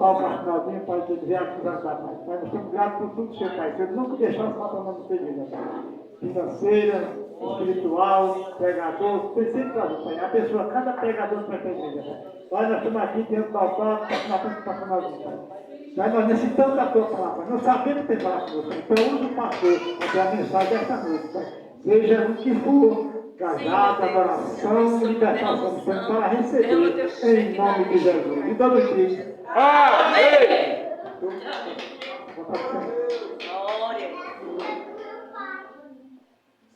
exaltar o pastorzinho, Pai, te dizer a cruz da Pai. Pai, nós estamos gratos por tudo, Senhor, Pai. Você nunca deixou as faltas não perdidas, Pai. Financeira, espiritual, pregador, tem sempre trazido, Pai. Abençoa cada pregador que vai ter igreja, Pai. Pai, nós estamos aqui diante do altar, na frente do pastorzinho, Pai. Pai, nós necessitamos da tua palavra, Pai. Não sabemos o que tem palavra com você. Então, usa o pastor para ter a mensagem desta noite, Pai. Seja o que for. Casada, adoração, libertação, para receber em nome de Jesus. E todos dizem: Amém! Glória.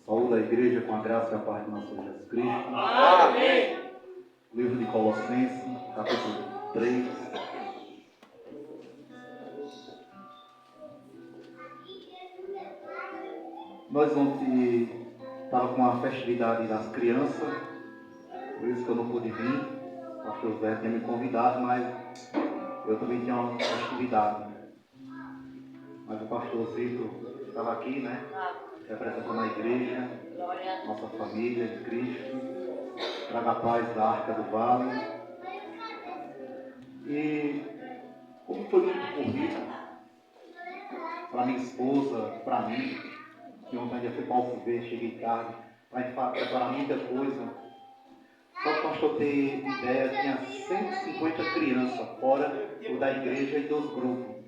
Saúde a igreja com a graça e a paz do nosso Senhor Jesus Cristo. Amém! Livro de Colossenses, capítulo 3. Nós ontem estava com a festividade das crianças, por isso que eu não pude vir. O pastor Zé tinha me convidado, mas eu também tinha uma festividade. Mas o pastor Zito estava aqui, né? Representando a igreja, nossa família de Cristo, traga a paz da Arca do Vale. E como foi muito corrido para minha esposa, para mim, que ontem ainda fui para o Alfuvê, cheguei tarde, para preparar muita coisa. Só para o pastor ter ideia, tinha 150 crianças fora da igreja e dos grupos.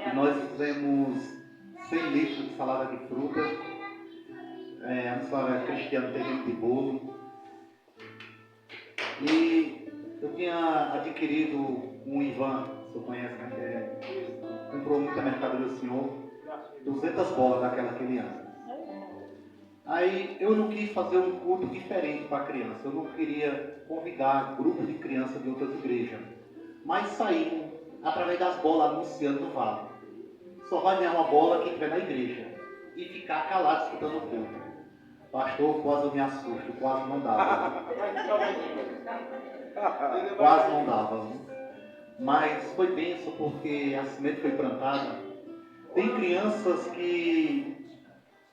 E nós fizemos 100 litros de salada de fruta, a senhora Cristiana teve de bolo. E eu tinha adquirido um Ivan, se eu conhece, né? Comprou muita mercadoria do senhor. 200 bolas daquela criança. Aí eu não quis fazer um culto diferente para a criança. Eu não queria convidar grupo de crianças de outras igrejas. Mas saímos através das bolas anunciando no vale. Só vai ganhar uma bola quem estiver na igreja. E ficar calado escutando o culto. Pastor, quase eu me assusto. Quase não dava. Quase não dava. Mas foi bênção porque a semente foi plantada. Tem crianças que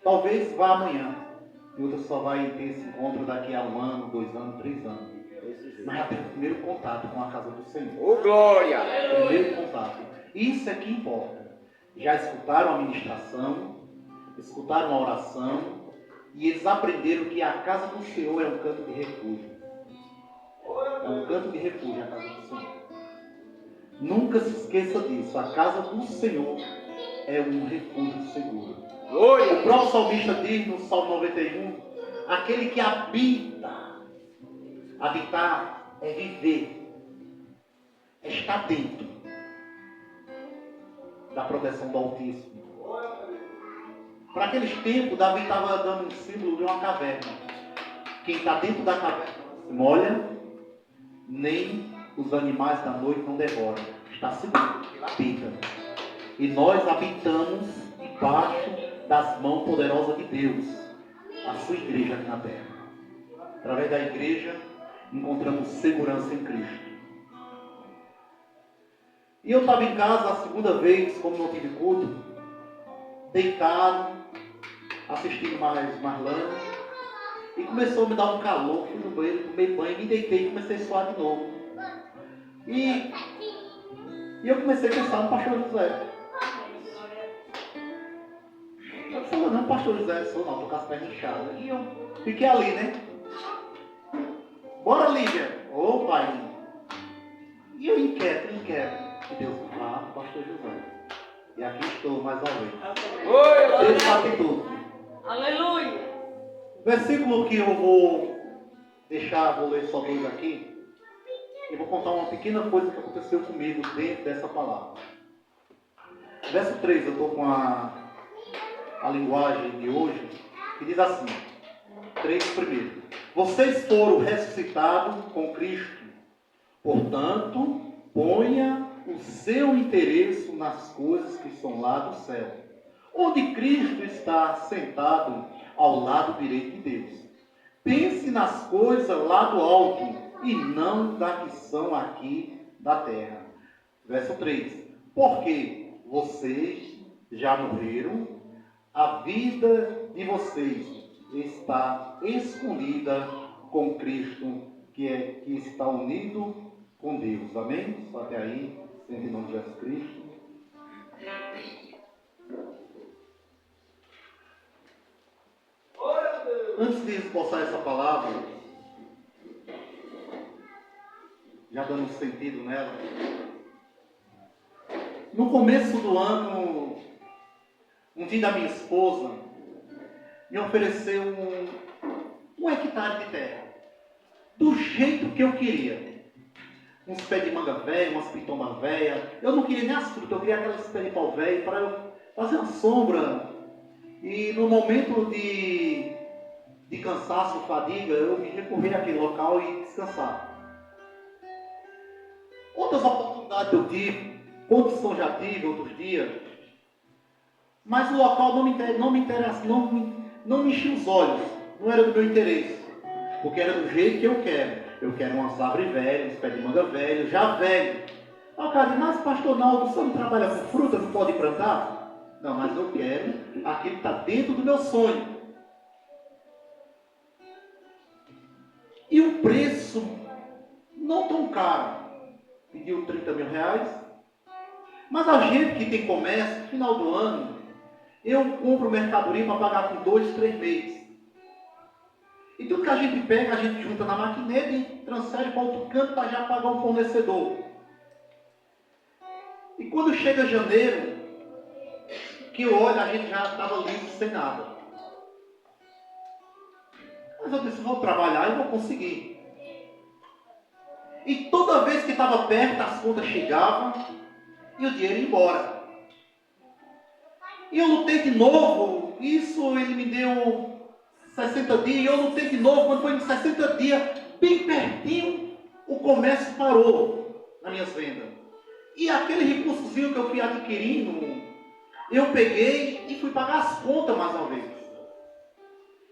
talvez vá amanhã, e outras só vai ter esse encontro daqui a 1 ano, 2 anos, 3 anos. Mas já tem o primeiro contato com a casa do Senhor. Ô, glória! Primeiro contato. Isso é que importa. Já escutaram a ministração, escutaram a oração, e eles aprenderam que a casa do Senhor é um canto de refúgio. É um canto de refúgio a casa do Senhor. Nunca se esqueça disso. A casa do Senhor é um refúgio seguro. Glória! O próprio salmista diz no Salmo 91, aquele que habita, habitar é viver, é estar dentro da proteção do Altíssimo. Para aqueles tempos, Davi estava dando um símbolo de uma caverna. Quem está dentro da caverna não se molha, nem os animais da noite não devoram. Está seguro, ele habita. E nós habitamos debaixo das mãos poderosas de Deus, a sua igreja aqui na terra. Através da igreja, encontramos segurança em Cristo. E eu estava em casa a segunda vez, como não tive culto, deitado, assistindo mais Marlana, e começou a me dar um calor, fui no banheiro, tomei banho, me deitei e comecei a suar de novo. E eu comecei a pensar no pastor José. Eu falei, não, pastor José, sou não, estou com as pernas inchadas. E eu fiquei ali, né? Bora, Lígia. Ô, pai. E eu inquieto. E Deus, pastor José. E aqui estou mais uma vez. Deus sabe tudo. Aleluia. Versículo que eu vou ler só 2 aqui. E vou contar uma pequena coisa que aconteceu comigo dentro dessa palavra. Verso 3, eu estou com a linguagem de hoje, que diz assim, 3 primeiro. Vocês foram ressuscitados com Cristo, portanto, ponha o seu interesse nas coisas que são lá do céu, onde Cristo está sentado ao lado direito de Deus. Pense nas coisas lá do alto, e não da que são aqui da terra. Verso 3. Porque vocês já morreram, a vida de vocês está escondida com Cristo, que está unido com Deus. Amém? Só até aí. Sente em nome de Jesus Cristo. Antes de esboçar essa palavra, já dando um sentido nela, no começo do ano, um dia da minha esposa me ofereceu um hectare de terra, do jeito que eu queria. Uns pés de manga velha, umas pitomas velhas. Eu não queria nem as frutas, eu queria aquelas pés de pau velho para eu fazer uma sombra. E no momento de cansaço, fadiga, eu me recorrer àquele local e descansar. Outras oportunidades eu tive, condição já tive outros dias, mas o local não me interessa, não me enchia os olhos, não era do meu interesse, porque era do jeito que eu quero. Eu quero umas árvores velhas, uns pés de manga velho, já velho. Ah, cara, mas pastor Naldo, você não trabalha com fruta, não pode plantar? Não, mas eu quero aquilo que está dentro do meu sonho. E o preço não tão caro. Pediu 30 mil reais. Mas a gente que tem comércio, no final do ano, eu compro mercadoria para pagar por 2, 3 meses. E tudo que a gente pega, a gente junta na maquineta e transfere para outro canto para já pagar um fornecedor. E quando chega janeiro, que eu olho, a gente já estava livre sem nada. Mas eu disse, vou trabalhar e vou conseguir. E toda vez que estava perto, as contas chegavam e o dinheiro ia embora. E eu lutei de novo, isso ele me deu 60 dias, e eu lutei de novo, quando foi em 60 dias, bem pertinho, o comércio parou nas minhas vendas. E aquele recursozinho que eu fui adquirindo, eu peguei e fui pagar as contas mais uma vez.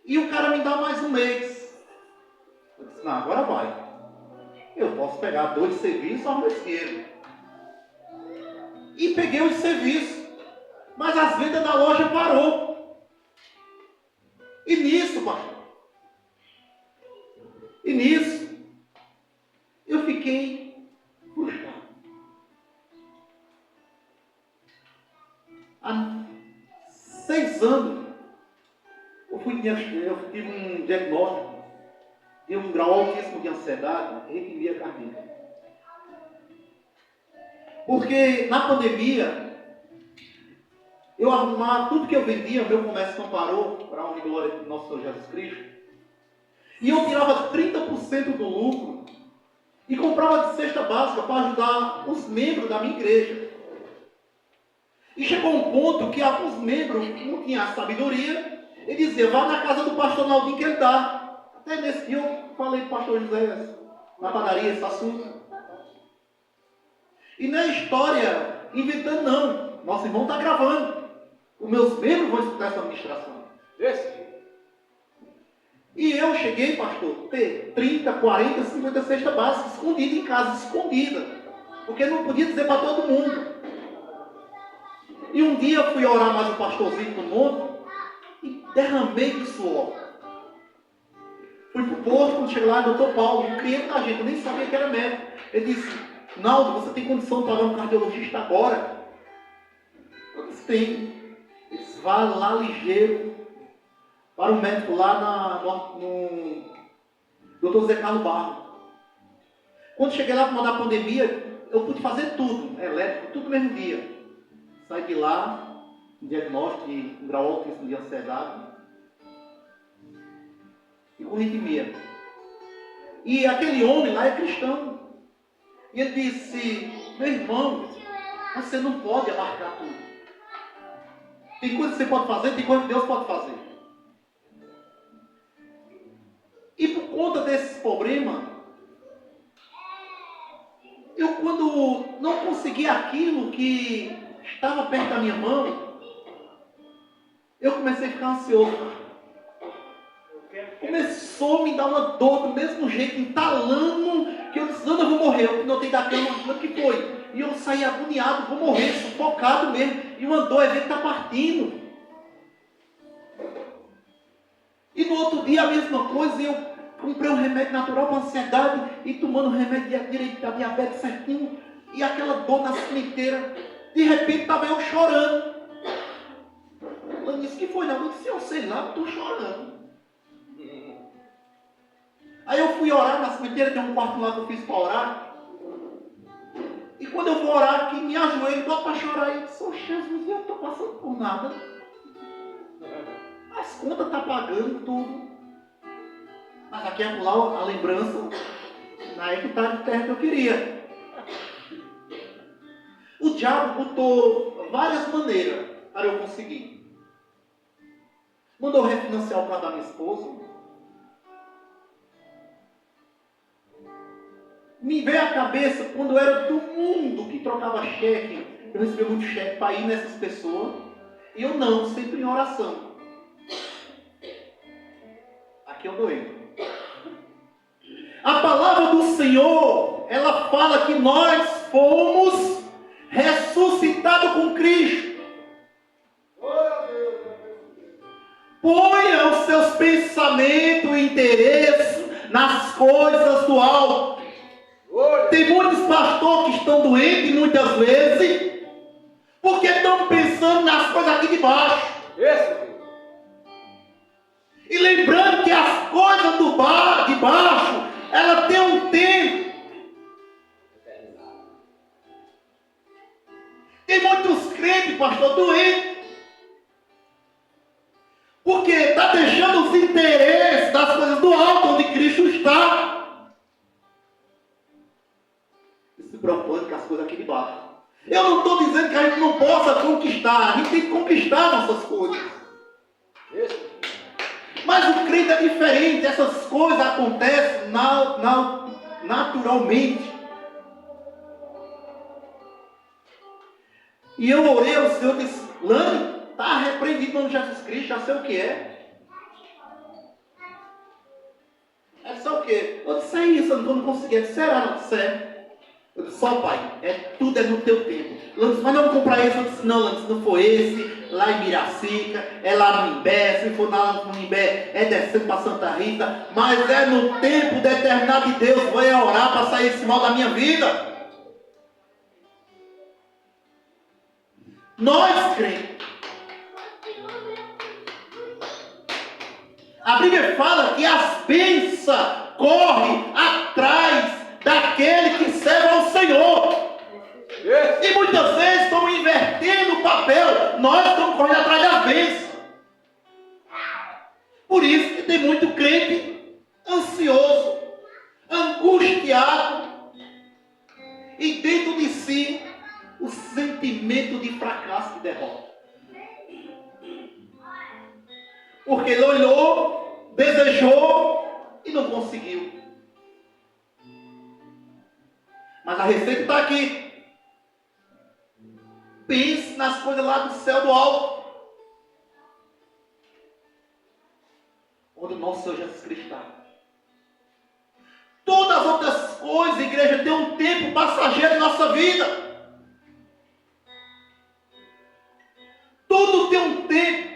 E o cara me dá mais um mês. Eu disse, não, agora vai. Eu posso pegar 2 serviços ao meu dinheiro. E peguei os serviços. Mas as vendas da loja parou. E nisso, pastor, eu fiquei frustrado. Há 6 anos, eu tive um diagnóstico de um grau altíssimo de ansiedade e arritmia cardíaca. Porque na pandemia, eu arrumava tudo que eu vendia, meu comércio não parou, para a honra e glória do nosso Senhor Jesus Cristo. E eu tirava 30% do lucro e comprava de cesta básica para ajudar os membros da minha igreja. E chegou um ponto que alguns membros não tinham sabedoria e diziam, vá na casa do pastor Naldinho que ele dá. Até nesse dia eu falei para o pastor José, na padaria, esse assunto. E não é história inventando não, nosso irmão está gravando. Os meus membros vão escutar essa administração. E eu cheguei, pastor, ter 30, 40, 50 cestas básicas escondidas em casa, escondida. Porque não podia dizer para todo mundo. E um dia eu fui orar mais o pastorzinho no monte e derramei de suor. Fui para o posto, quando cheguei lá, doutor Paulo, um cliente da gente, eu nem sabia que era médico. Ele disse, Naldo, você tem condição de pagar um cardiologista agora? Eu disse, tem. Ele disse, vá lá ligeiro para o médico lá no Dr. Zé Carlos Barro. Quando cheguei lá para mandar a pandemia, eu pude fazer tudo, elétrico, tudo no mesmo dia. Saí de lá, um diagnóstico de um grau altíssimo de ansiedade e com arritmia. E aquele homem lá é cristão. E ele disse, meu irmão, você não pode abarcar tudo. Tem coisa que você pode fazer, tem coisa que Deus pode fazer. E por conta desses problemas, eu quando não consegui aquilo que estava perto da minha mão, eu comecei a ficar ansioso. Começou a me dar uma dor do mesmo jeito, entalando, que eu disse, não, eu vou morrer. Eu notei da cama, o que foi? E eu saí agoniado, vou morrer, sufocado mesmo. E uma dor, é ver que está partindo. E no outro dia a mesma coisa, eu comprei um remédio natural para ansiedade e tomando o remédio direito da diabetes certinho. E aquela dor na sementeira, de repente estava eu chorando. Ela disse, que foi? Eu disse, eu sei lá, estou chorando. Aí eu fui orar na sementeira, tem um quarto lá que eu fiz para orar. E quando eu vou orar aqui, me ajoelho, boto para chorar. E eu disse, oh Jesus, eu estou passando por nada. As contas estão pagando tudo. Mas aqui é lá a lembrança na hectare de terra que eu queria. O diabo botou várias maneiras para eu conseguir. Mandou refinanciar o carro da minha esposa. Me veio à cabeça quando eu era do mundo que trocava cheque. Eu recebia muito cheque para ir nessas pessoas. E eu não, sempre em oração. Aqui eu doei. A palavra do Senhor, ela fala que nós fomos ressuscitados com Cristo. Ponha os seus pensamentos e interesses nas coisas do alto. Tem muitos pastores que estão doentes muitas vezes, porque estão pensando nas coisas aqui de baixo. E lembrando que as coisas de baixo, ela tem um tempo. Tem muitos crentes, pastor, doentes, porque está deixando os interesses das coisas do alto, onde Cristo está. Se preocupando com as coisas aqui de baixo. Eu não estou dizendo que a gente não possa conquistar. A gente tem que conquistar nossas coisas. Mas o crente é diferente. Essas coisas acontecem naturalmente. E eu orei ao Senhor e disse, Lani, está repreendido no nome de Jesus Cristo, já sei o que é. É só o quê? Eu disse, é isso, eu não consegui. Eu disse, será? Não disse, é. Eu disse, só pai, tudo é no teu tempo. Lança, mas não comprar esse. Eu disse, não, Lança, não for esse, lá em Miracica, é lá no Imbé, se for lá no Imbé, é descendo para Santa Rita, mas é no tempo determinado de Deus, vou orar para sair esse mal da minha vida. Nós cremos. A Bíblia fala que as bênçãos correm atrás daquele que serve ao Senhor. E muitas vezes estamos invertendo o papel. Nós estamos correndo atrás das bênçãos. Por isso que tem muito crente ansioso, angustiado, e dentro de si o sentimento de fracasso e derrota. Porque ele olhou, desejou e não conseguiu. Mas a receita está aqui. Pense nas coisas lá do céu do alto, onde o nosso Senhor Jesus Cristo está. Todas as outras coisas, igreja, tem um tempo passageiro em nossa vida. Tudo tem um tempo.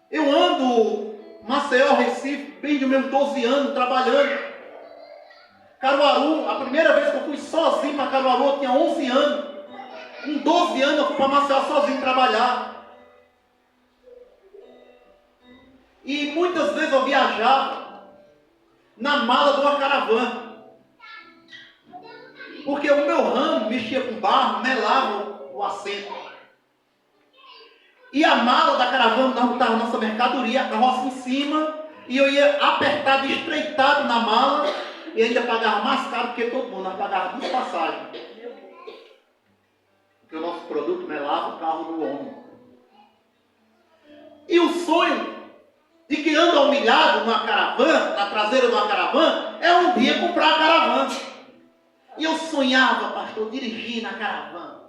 Eu ando Maceió, Recife, bem de meus 12 anos trabalhando. Caruaru, a primeira vez que eu fui sozinho para Caruaru, eu tinha 11 anos. Com 12 anos eu fui para Maceió sozinho trabalhar. E muitas vezes eu viajava na mala de uma caravana. Porque o meu ramo mexia com barro, melava o assento. E a mala da caravana, nós botávamos nossa mercadoria, a carroça em cima, e eu ia apertado, estreitado na mala, e ainda pagava mais caro do que todo mundo, nós pagávamos 2 passagens. Porque o nosso produto melava o carro do homem. E o sonho de que anda humilhado numa caravana, na traseira de uma caravana, é um dia comprar a caravana. E eu sonhava, pastor, dirigindo a caravana.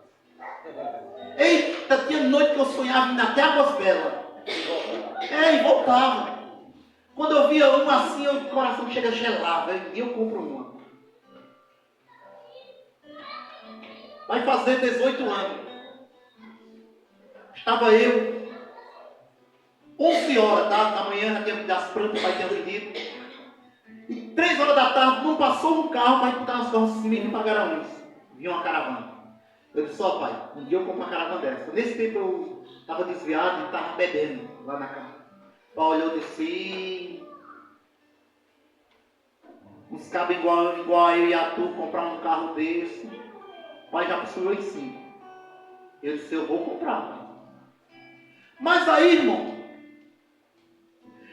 Eita, tinha noite que eu sonhava indo até Águas Belas. E voltava. Quando eu via uma assim, o coração chega gelado. E eu compro uma. Vai fazer 18 anos. Estava eu, 11 horas da manhã, já tinha me dado as plantas, o pai tinha vendido. E 3 6 horas da tarde, não passou um carro para botar nas costas de cima para Garanhuns. Vinha uma caravana. Eu disse, ó pai, um dia eu compro uma caravana dessa. Nesse tempo eu estava desviado e estava bebendo lá na casa. O pai olhou e disse, uns cabos igual eu e a tu comprar um carro desse. O pai já possuiu em 5. Eu disse, eu vou comprar. Mas aí, irmão,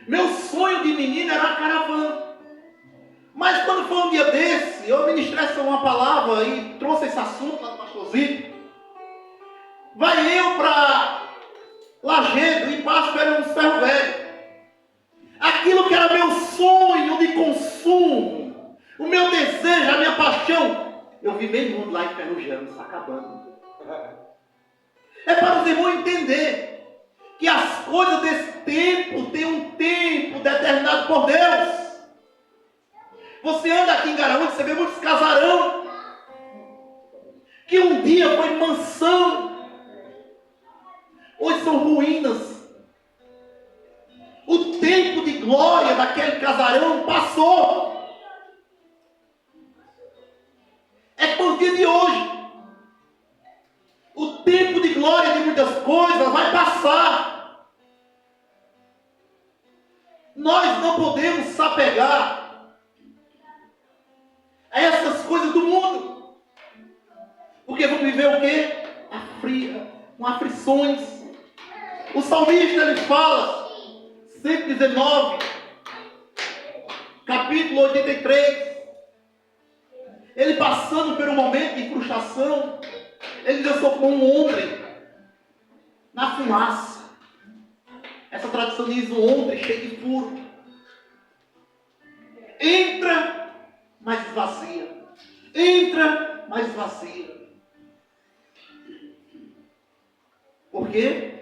meu sonho de menino era a caravana. Mas quando foi um dia desse, eu ministrei uma palavra e trouxe esse assunto lá do pastorzinho. Vai eu para Lajedo e passo pelo Ferro Velho. Aquilo que era meu sonho de consumo, o meu desejo, a minha paixão, eu vi meio mundo lá enferrujando, se acabando. É para os irmãos entender que as coisas desse tempo têm um tempo determinado por Deus. Você anda aqui em Garanhuns, você vê muitos casarão que um dia foi mansão, hoje são ruínas. O tempo de glória daquele casarão passou. É por dia de hoje. O tempo de glória de muitas coisas vai passar. Nós não podemos se apegar a essas coisas do mundo. Porque vamos viver o quê? Com aflições. O salmista ele fala, 119, capítulo 83. Ele passando por um momento de frustração. Ele diz, eu sou como um homem na fumaça. Essa tradução diz um homem cheio de furo. Entra, mas esvazia. Entra, mas esvazia. Por quê?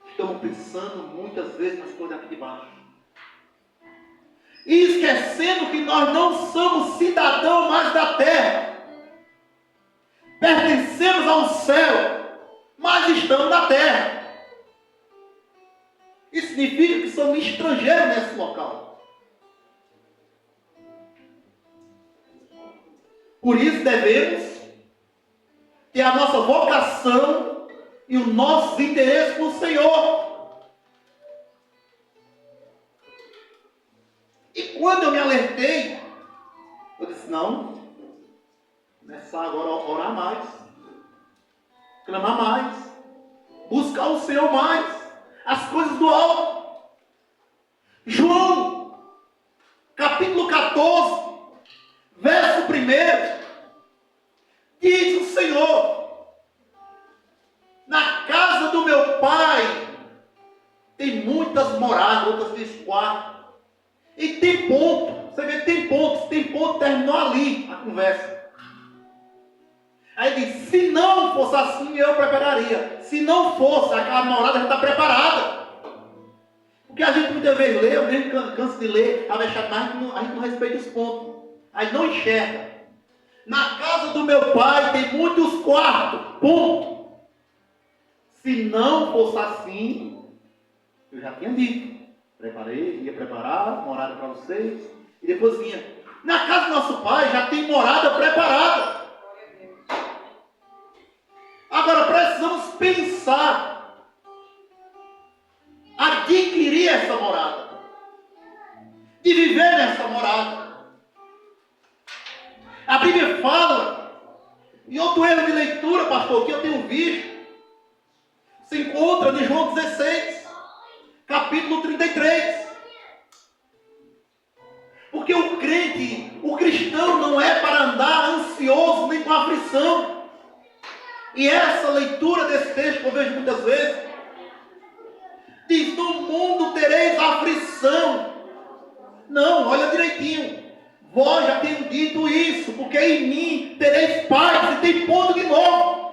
Estamos pensando muitas vezes nas coisas aqui de baixo. E esquecendo que nós não somos cidadãos mais da terra. Pertencemos ao céu, mas estamos na terra. Isso significa que somos estrangeiros nesse local. Por isso devemos ter a nossa vocação e o nosso interesse no Senhor. E quando eu me alertei, eu disse, não, começar agora a orar mais, clamar mais, buscar o Senhor mais, as coisas do alto. João, capítulo 14, verso 1, diz o Senhor, na casa do meu pai tem muitas moradas, outras diz quartos. E tem ponto, você vê, tem ponto, terminou ali a conversa. Aí diz, se não fosse assim, eu prepararia. Se não fosse, aquela morada já está preparada. Porque a gente muitas vezes lê, eu mesmo canso de ler, a gente não respeita os pontos. Aí não enxerga. Na casa do meu pai tem muitos quartos, ponto. Se não fosse assim, eu já tinha dito. Ia preparar morada para vocês. E depois vinha. Na casa do nosso pai já tem morada preparada. Agora precisamos pensar. Adquirir essa morada. De viver nessa morada. A Bíblia fala. E outro erro de leitura, pastor, que eu tenho visto. Se encontra em João 16. Capítulo 33. Porque o crente, o cristão não é para andar ansioso nem com aflição. E essa leitura desse texto que eu vejo muitas vezes, diz, no mundo tereis aflição. Não, olha direitinho. Vós já tenho dito isso, porque em mim tereis paz. E tem ponto de novo.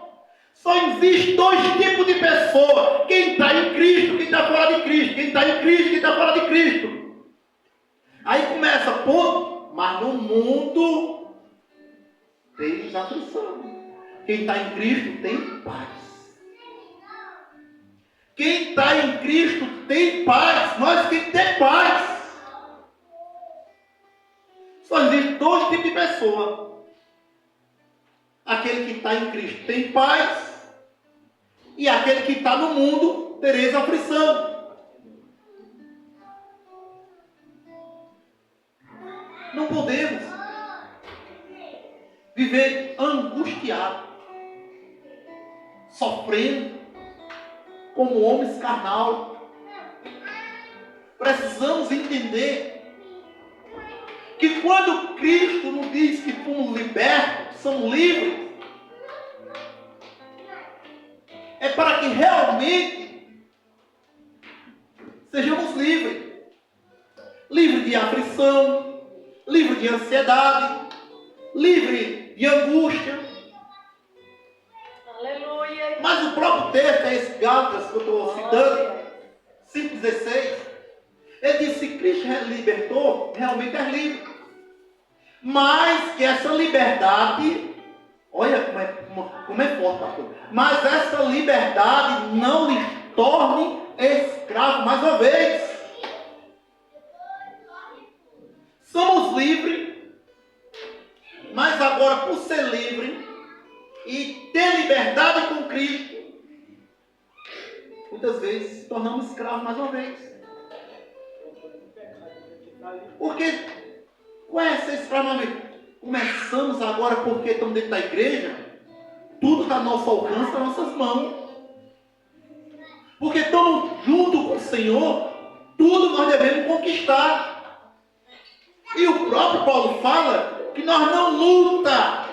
Só existe 2 tipos de pessoa. Quem está em Cristo, quem está fora de Cristo. Quem está em Cristo, quem está fora de Cristo. Aí começa, ponto. Mas no mundo tem aflição. Quem está em Cristo tem paz. Quem está em Cristo tem paz. Nós temos que ter paz. Só pessoa. Aquele que está em Cristo tem paz, e aquele que está no mundo tereis aflição. Não podemos viver angustiado, sofrendo como homens carnal. Precisamos entender que quando Cristo nos diz que fomos libertos, somos livres, é para que realmente sejamos livres. Livres de aflição, livres de ansiedade, livres de angústia. Aleluia. Mas o próprio texto, é esse Gálatas que eu estou citando, 5,16, ele diz: se Cristo libertou, realmente é livre. Mas que essa liberdade, olha como é forte, pastor. Mas essa liberdade não lhe torne escravo mais uma vez. Somos livres, mas agora, por ser livre e ter liberdade com Cristo, muitas vezes se tornamos escravos mais uma vez. Porque qual é essa escravamento? Começamos agora porque estamos dentro da igreja, tudo está ao nosso alcance, nas nossas mãos. Porque estamos junto com o Senhor, tudo nós devemos conquistar. E o próprio Paulo fala que nós não luta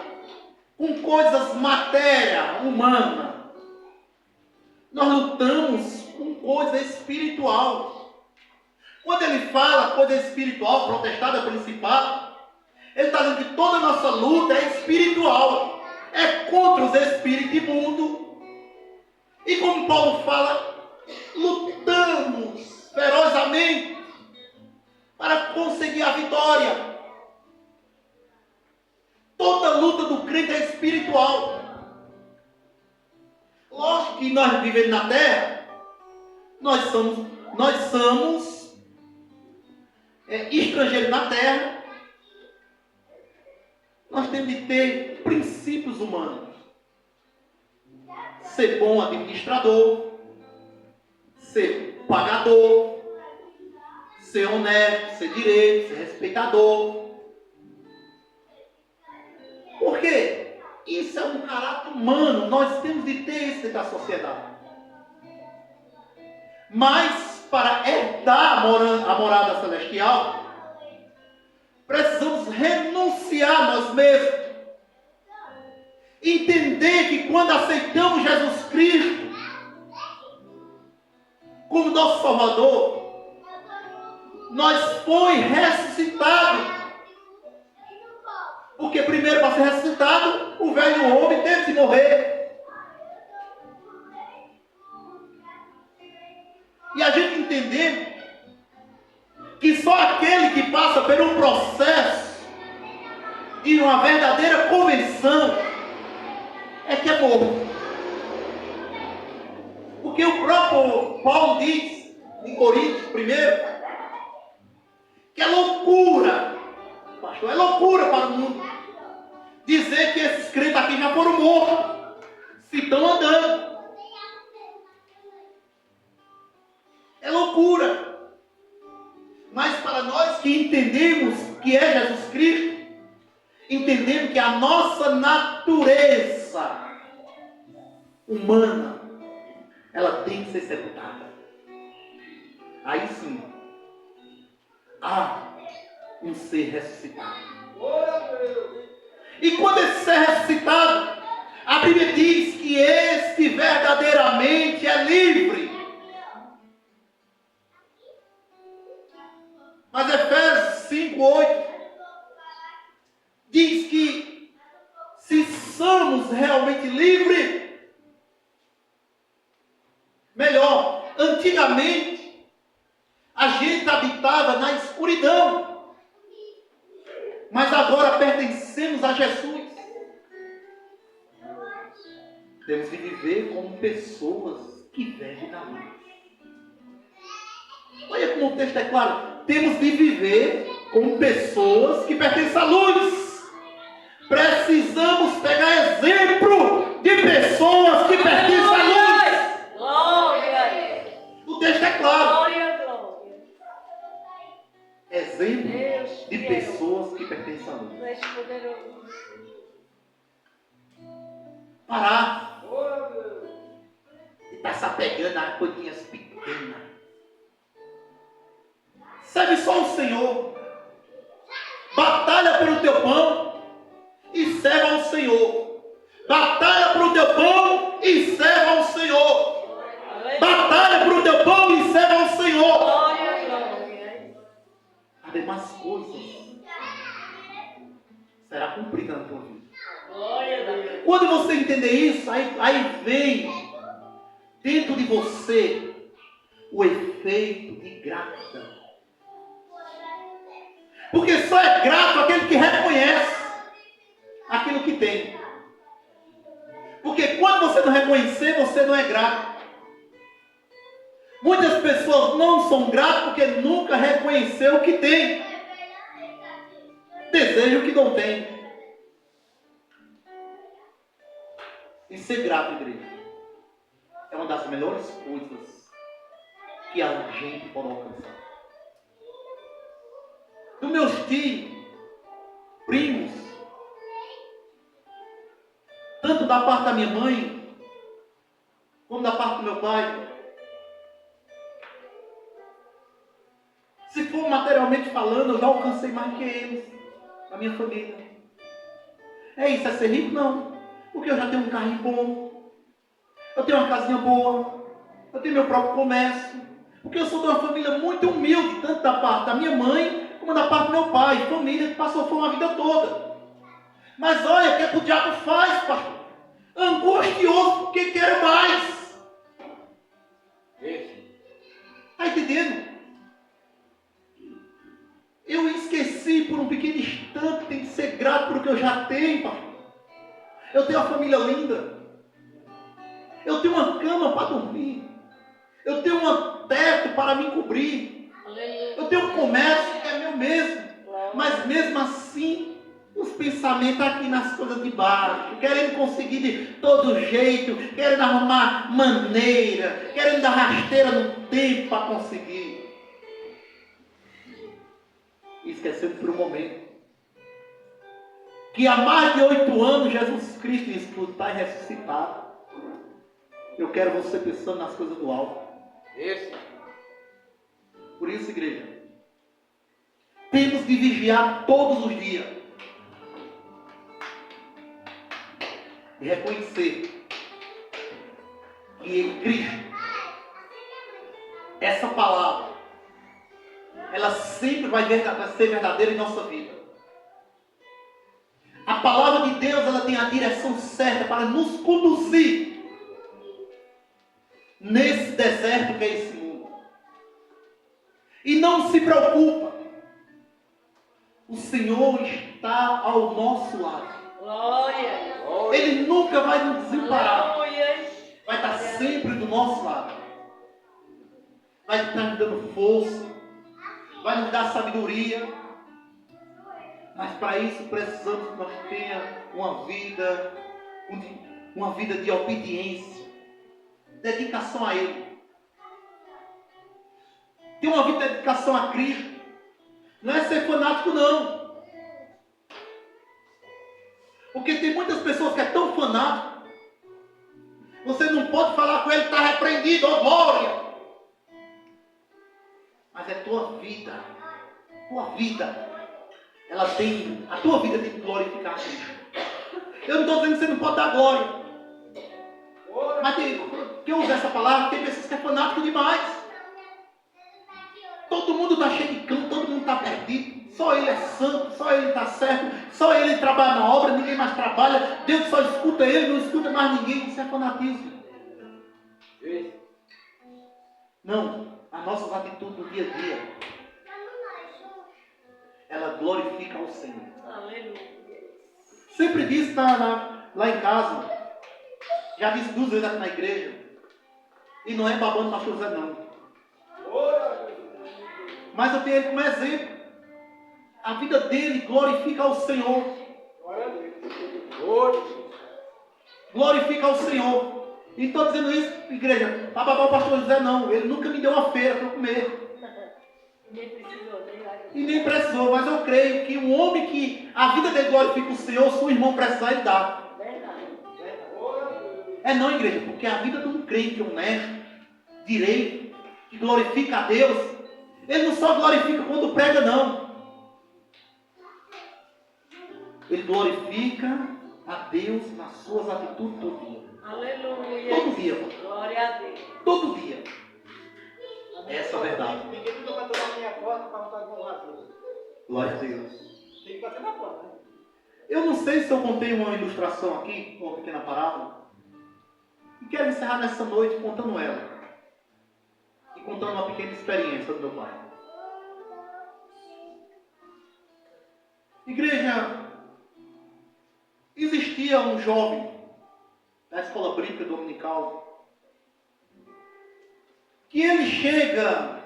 com coisas matéria, humana. Nós lutamos com coisa espiritual. Quando ele fala coisa espiritual, protestada, principado, ele está dizendo que toda a nossa luta é espiritual. É contra os espíritos imundos. E como Paulo fala, lutamos ferozmente para conseguir a vitória. Toda luta do crente é espiritual. Lógico que nós vivemos na terra, nós somos estrangeiros na terra. Nós temos de ter princípios humanos. Ser bom administrador, ser pagador, ser honesto, ser direito, ser respeitador. Por quê? Isso é um caráter humano. Nós temos de ter isso dentro da sociedade. Mas para herdar a morada celestial, precisamos renunciar a nós mesmos. Entender que quando aceitamos Jesus Cristo como nosso Salvador, nós foi ressuscitado. Porque primeiro, para ser ressuscitado, o velho homem teve que morrer. E a gente entendendo que só aquele que passa por um processo de uma verdadeira conversão é que é morto. Porque o próprio Paulo diz em Coríntios, primeiro, que é loucura, pastor, é loucura para o mundo dizer que esses crentes aqui já foram mortos, se estão andando. É loucura. Mas para nós que entendemos que é Jesus Cristo, entendemos que a nossa natureza humana, ela tem que ser sepultada. Aí sim, há um ser ressuscitado. E quando esse ser ressuscitado, a Bíblia diz que este verdadeiramente é livre. Mas Efésios 5:8 diz que se somos realmente livres, melhor, antigamente a gente habitava na escuridão, mas agora pertencemos a Jesus. Temos de viver como pessoas que vivem na luz. Olha como o texto é claro. Temos de viver como pessoas que pertencem à luz. Precisamos pegar exemplo de pessoas que pertencem à luz. Glória. O texto é claro. Glória, glória. Exemplo Deus, de Deus. pessoas que pertencem à luz. Tu és poderoso. Parar de estar se apegando a coisinhas pequenas. Serve só o Senhor. Batalha pelo teu pão e serve ao Senhor. Batalha pelo teu pão e serve ao Senhor. Batalha pelo teu pão e serve ao Senhor. Glória, glória. As demais coisas será cumprida na tua vida. Glória, glória. Quando você entender isso, aí vem dentro de você o efeito de gratidão. Porque só é grato aquele que reconhece aquilo que tem. Porque quando você não reconhecer, você não é grato. Muitas pessoas não são gratas porque nunca reconheceu o que tem. Deseja o que não tem. E ser grato, igreja, é uma das melhores coisas que a gente pode alcançar. Dos meus tios, primos, tanto da parte da minha mãe, como da parte do meu pai, se for materialmente falando, eu já alcancei mais que eles, na minha família. É isso, é ser rico? Não. Porque eu já tenho um carrinho bom, eu tenho uma casinha boa, eu tenho meu próprio comércio. Porque eu sou de uma família muito humilde, tanto da parte da minha mãe, como da parte do meu pai. Família que passou fome a vida toda. Mas olha, o que é que o diabo faz, pastor? Angustioso, porque quer mais. Está entendendo? Eu esqueci por um pequeno instante, tem que ser grato pelo que eu já tenho, pastor. Eu tenho uma família linda. Eu tenho uma cama para dormir. Eu tenho um teto para me cobrir. Eu tenho um comércio que é meu mesmo. Mas mesmo assim, os pensamentos aqui nas coisas de baixo, querendo conseguir de todo jeito, querendo arrumar maneira, querendo dar rasteira no tempo para conseguir. E esquecendo por um momento que há mais de 8 anos Jesus Cristo está ressuscitado. Eu quero você pensando nas coisas do alto. Por isso, igreja, temos de vigiar todos os dias e reconhecer que em Cristo essa palavra ela sempre vai ser verdadeira em nossa vida. A palavra de Deus ela tem a direção certa para nos conduzir nesse deserto que é esse mundo. E não se preocupa, o Senhor está ao nosso lado. Glória. Ele nunca vai nos desamparar. Aleluia. Vai estar sempre do nosso lado. Vai estar nos dando força. Vai nos dar sabedoria. Mas para isso precisamos que nós tenhamos uma vida de obediência, dedicação a Ele. Ter uma vida de dedicação a Cristo não é ser fanático, não. Porque tem muitas pessoas que é tão fanático, você não pode falar com ele, está repreendido, ó glória. Mas é tua vida, ela tem, a tua vida tem que glorificar a Cristo. Eu não estou dizendo que você não pode dar glória. Mas quem usa essa palavra, tem pessoas que é fanático demais. Todo mundo está cheio de canto, todo mundo está perdido. Só ele é santo, só ele está certo, só ele trabalha na obra, ninguém mais trabalha. Deus só escuta ele, não escuta mais ninguém. Isso é fanatismo. Não, as nossas atitudes no dia a dia, ela glorifica ao Senhor. Aleluia. Sempre disse lá em casa, já disse 2 vezes aqui na igreja, e não é babando pastor Zé não. Mas eu tenho ele como exemplo. A vida dele glorifica ao Senhor. Glorifica ao Senhor. E estou dizendo isso, igreja, para babar o pastor José não. Ele nunca me deu uma feira para eu comer. Nem precisou, nem vai. E nem precisou, mas eu creio que um homem que a vida dele glorifica o Senhor, se o irmão precisar, ele dá. Verdade. É não, igreja, porque a vida de um crente honesto, direito, que glorifica a Deus, ele não só glorifica quando prega, não. Ele glorifica a Deus nas suas atitudes todo dia. Aleluia. Todo dia, mano. Glória a Deus. Todo dia. Essa é a verdade. Ninguém nunca bateu na minha porta para botar com razão. Glória a Deus. Tem que bater na porta, né? Eu não sei se eu contei uma ilustração aqui, uma pequena parábola. E quero encerrar nessa noite contando ela. E contando uma pequena experiência do meu pai. Igreja, existia um jovem da escola bíblica dominical que ele chega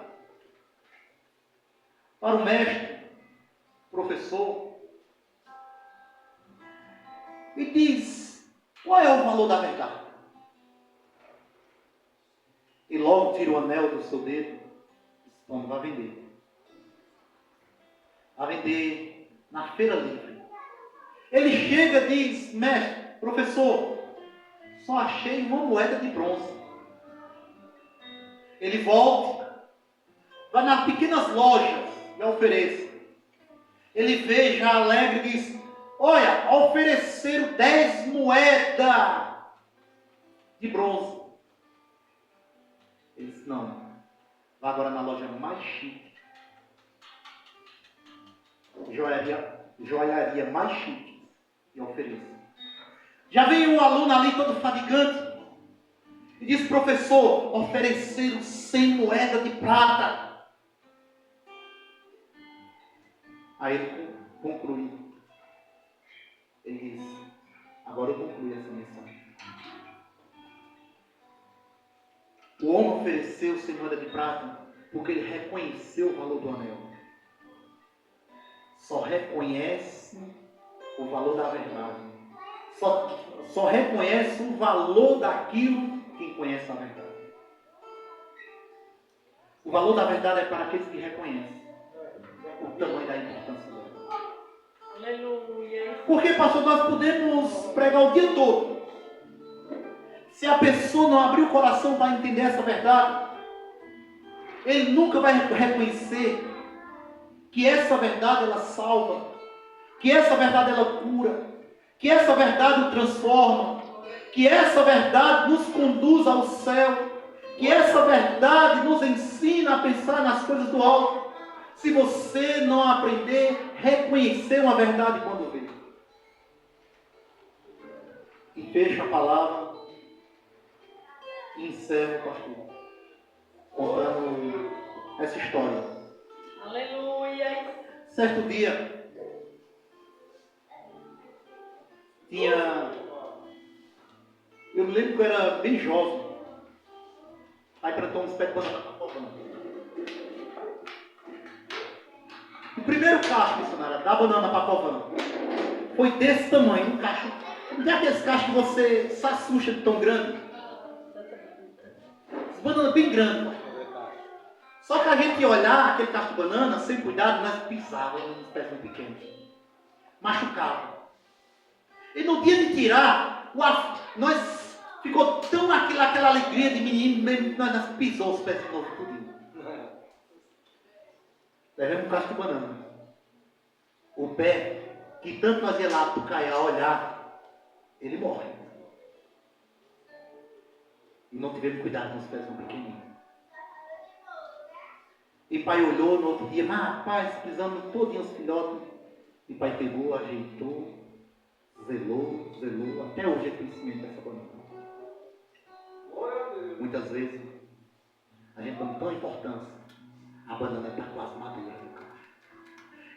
para o mestre, professor, e diz: qual é o valor da verdade? E logo tira o anel do seu dedo e diz: vamos, vai vender. Vai vender na feira livre. Ele chega e diz: mestre, professor, só achei uma moeda de bronze. Ele volta, vai nas pequenas lojas e oferece. Ele vê já alegre e diz: olha, ofereceram 10 moedas de bronze. Ele disse: não, vá agora na loja mais chique, joalharia mais chique, e ofereça. Já veio um aluno ali todo fadigante e disse: professor, ofereceram 100 moedas de prata. Aí ele concluiu. Ele disse: agora eu concluí essa mensagem. O homem ofereceu 100 moedas de prata porque ele reconheceu o valor do anel. Só reconhece o valor da verdade. Só reconhece o valor daquilo quem conhece a verdade. O valor da verdade é para aqueles que reconhecem o tamanho da importância dela. Aleluia. Porque, pastor, nós podemos pregar o dia todo. Se a pessoa não abrir o coração para entender essa verdade, ele nunca vai reconhecer que essa verdade ela salva, que essa verdade ela cura, que essa verdade o transforma, que essa verdade nos conduz ao céu, que essa verdade nos ensina a pensar nas coisas do alto. Se você não aprender a reconhecer uma verdade quando vê. E fecha a palavra e encerra, pastor, contando essa história. Aleluia. Certo dia, eu me lembro que eu era bem jovem. Aí plantou uns pés de banana para Pavão. O primeiro cacho, missionária, da banana para Pavão, foi desse tamanho, um cacho. Não é aqueles cachos que você se assusta de tão grande? As bananas bem grandes. Só que a gente ia olhar aquele cacho de banana, sem cuidado, nós pisávamos nos pés muito pequenos. Machucava. E no dia de tirar, nós ficou tão aquela alegria de menino, mesmo que nós pisou os pés de novo, tudinho. Levamos um cacho de banana. O pé, que tanto nós ia lá para o Caiá olhar, ele morre. E não tivemos cuidado nos pés tão pequenininhos. E pai olhou no outro dia: mas rapaz, pisamos todinho os filhotes. E pai pegou, ajeitou, zelou, até hoje é conhecimento dessa banana. Muitas vezes a gente dá tanta importância, a banana está quase madura no cacho.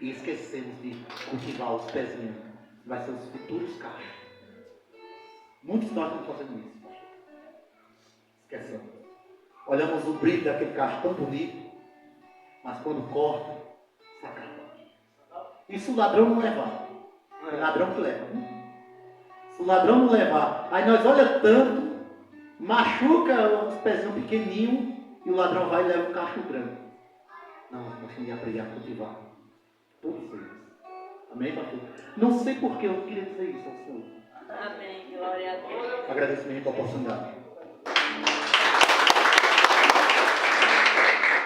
E esquecemos de cultivar os pezinhos, vai ser os futuros cachos. Muitos de nós estamos fazendo isso. Esquecemos. Olhamos o brilho daquele cacho tão bonito, mas quando corta, se acaba. Isso o ladrão não leva. É ladrão que leva. Se o ladrão não levar, aí nós olha tanto, machuca os pezinhos pequenininhos e o ladrão vai e leva um cacho grande. Não, nós temos que aprender a cultivar todos eles. Amém, pastor? Não sei por que eu queria dizer isso ao Senhor. Amém. Glória a Deus. Agradecimento pela oportunidade.